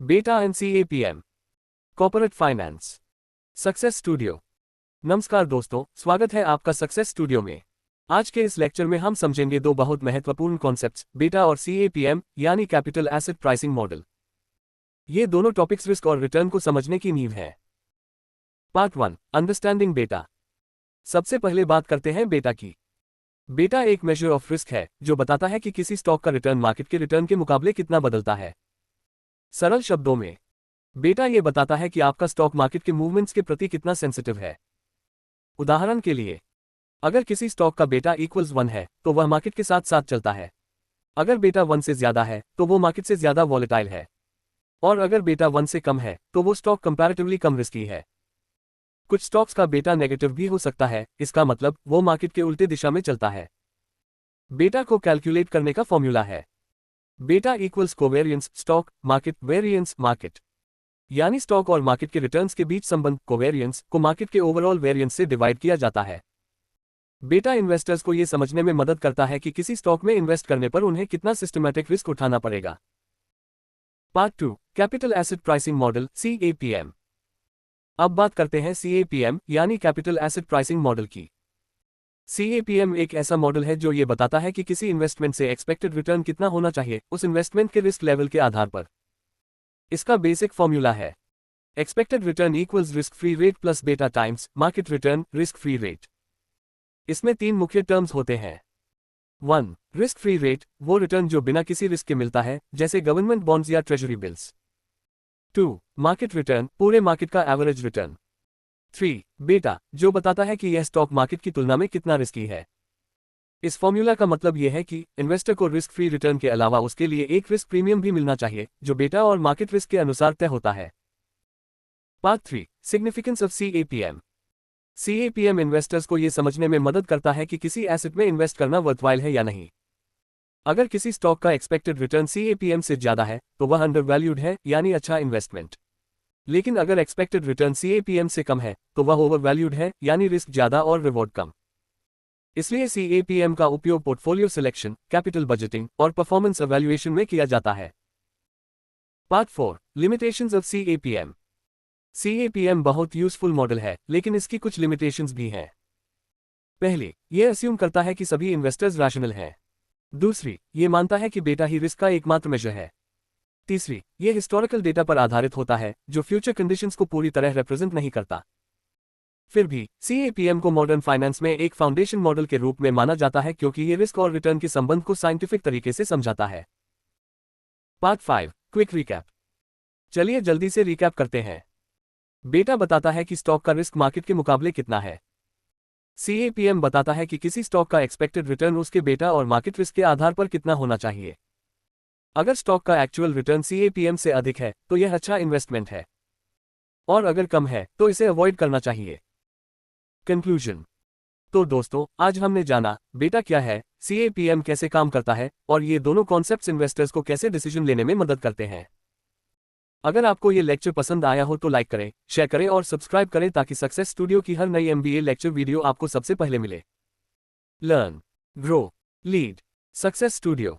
बेटा and CAPM corporate finance success studio. नमस्कार दोस्तों, स्वागत है आपका सक्सेस स्टूडियो में। आज के इस लेक्चर में हम समझेंगे दो बहुत महत्वपूर्ण कॉन्सेप्ट्स, बेटा और CAPM यानी कैपिटल एसेट प्राइसिंग मॉडल। ये दोनों टॉपिक्स रिस्क और रिटर्न को समझने की नींव है। पार्ट 1, अंडरस्टैंडिंग बेटा। सबसे पहले बात करते हैं बेटा की। बेटा एक मेजर ऑफ रिस्क है जो बताता है कि किसी स्टॉक का रिटर्न मार्केट के रिटर्न के मुकाबले कितना बदलता है। सरल शब्दों में बेटा ये बताता है कि आपका स्टॉक मार्केट के मूवमेंट्स के प्रति कितना सेंसिटिव है। उदाहरण के लिए, अगर किसी स्टॉक का बेटा इक्वल्स 1 है तो वह मार्केट के साथ साथ चलता है। अगर बेटा 1 से ज्यादा है तो वो मार्केट से ज्यादा वॉलेटाइल है, और अगर बेटा 1 से कम है तो वो स्टॉक कंपैरेटिवली कम रिस्की है। कुछ स्टॉक्स का बेटा नेगेटिव भी हो सकता है, इसका मतलब वो मार्केट के उल्टे दिशा में चलता है। बेटा को कैलकुलेट करने का फॉर्मूला है बेटा equals covariance stock market variance market, यानी स्टॉक और मार्केट के रिटर्न्स के बीच संबंध कोवेरियंस को मार्केट के ओवरऑल वेरिएंस से डिवाइड किया जाता है। बेटा इन्वेस्टर्स को यह समझने में मदद करता है कि किसी स्टॉक में इन्वेस्ट करने पर उन्हें कितना सिस्टमैटिक रिस्क उठाना पड़ेगा। Part 2, capital asset pricing model CAPM। अब बात करते हैं CAPM यानी कैपिटल एसेट प्राइसिंग मॉडल की। CAPM एक ऐसा मॉडल है जो ये बताता है कि किसी इन्वेस्टमेंट से एक्सपेक्टेड रिटर्न कितना होना चाहिए उस इन्वेस्टमेंट के रिस्क लेवल के आधार पर। इसका बेसिक फॉर्मूला है expected return equals risk free rate plus beta times market return risk free rate. इसमें 3 मुख्य टर्म्स होते हैं। 1, रिस्क फ्री रेट, वो रिटर्न जो बिना किसी रिस्क के मिलता है, जैसे गवर्नमेंट बॉन्ड्स या ट्रेजरी बिल्स। 2, मार्केट रिटर्न, पूरे मार्केट का एवरेज रिटर्न। 3, बेटा, जो बताता है कि यह स्टॉक मार्केट की तुलना में कितना रिस्की है। इस फॉर्मूला का मतलब यह है कि इन्वेस्टर को रिस्क फ्री रिटर्न के अलावा उसके लिए एक रिस्क प्रीमियम भी मिलना चाहिए जो बेटा और मार्केट रिस्क के अनुसार तय होता है। Part 3, significance of CAPM। CAPM investors को यह समझने में मदद करता है कि किसी एसेट में इन्वेस्ट करना वर्थवाइल है या नहीं। अगर किसी स्टॉक का एक्सपेक्टेड रिटर्न CAPM से ज्यादा है तो वह अंडरवैल्यूड है, यानी अच्छा इन्वेस्टमेंट। लेकिन अगर एक्सपेक्टेड रिटर्न CAPM से कम है तो वह ओवरवैल्यूड है, यानी रिस्क ज्यादा और रिवॉर्ड कम। इसलिए CAPM का उपयोग पोर्टफोलियो सिलेक्शन, कैपिटल बजटिंग और परफॉर्मेंस इवैल्यूएशन में किया जाता है। Part 4, limitations of CAPM। CAPM बहुत यूजफुल मॉडल है, लेकिन इसकी कुछ लिमिटेशंस भी हैं। पहली, यह अस्यूम करता है कि सभी इन्वेस्टर्स रैशनल हैं। दूसरी, यह मानता है कि बेटा ही रिस्क का एकमात्र मेजर है। तीसरी, यह हिस्टोरिकल डेटा पर आधारित होता है जो फ्यूचर कंडीशंस को पूरी तरह रिप्रेजेंट नहीं करता। फिर भी CAPM को मॉडर्न फाइनेंस में एक फाउंडेशन मॉडल के रूप में माना जाता है क्योंकि ये रिस्क और रिटर्न के संबंध को साइंटिफिक तरीके से समझाता है। Part 5, quick recap. चलिए जल्दी से रिकैप करते हैं। बेटा बताता है कि स्टॉक का रिस्क मार्केट के मुकाबले कितना है। CAPM बताता है कि किसी स्टॉक का एक्सपेक्टेड रिटर्न उसके बेटा और मार्केट रिस्क के आधार पर कितना होना चाहिए। अगर स्टॉक का एक्चुअल रिटर्न CAPM से अधिक है तो यह अच्छा इन्वेस्टमेंट है, और अगर कम है तो इसे अवॉइड करना चाहिए। कंक्लूजन। तो दोस्तों, आज हमने जाना बेटा क्या है, CAPM कैसे काम करता है, और ये दोनों कॉन्सेप्ट्स इन्वेस्टर्स को कैसे डिसीजन लेने में मदद करते हैं। अगर आपको ये लेक्चर पसंद आया हो तो लाइक करें, शेयर करें और सब्सक्राइब करें ताकि सक्सेस स्टूडियो की हर नई MBA लेक्चर वीडियो आपको सबसे पहले मिले। Learn, grow, lead, success studio.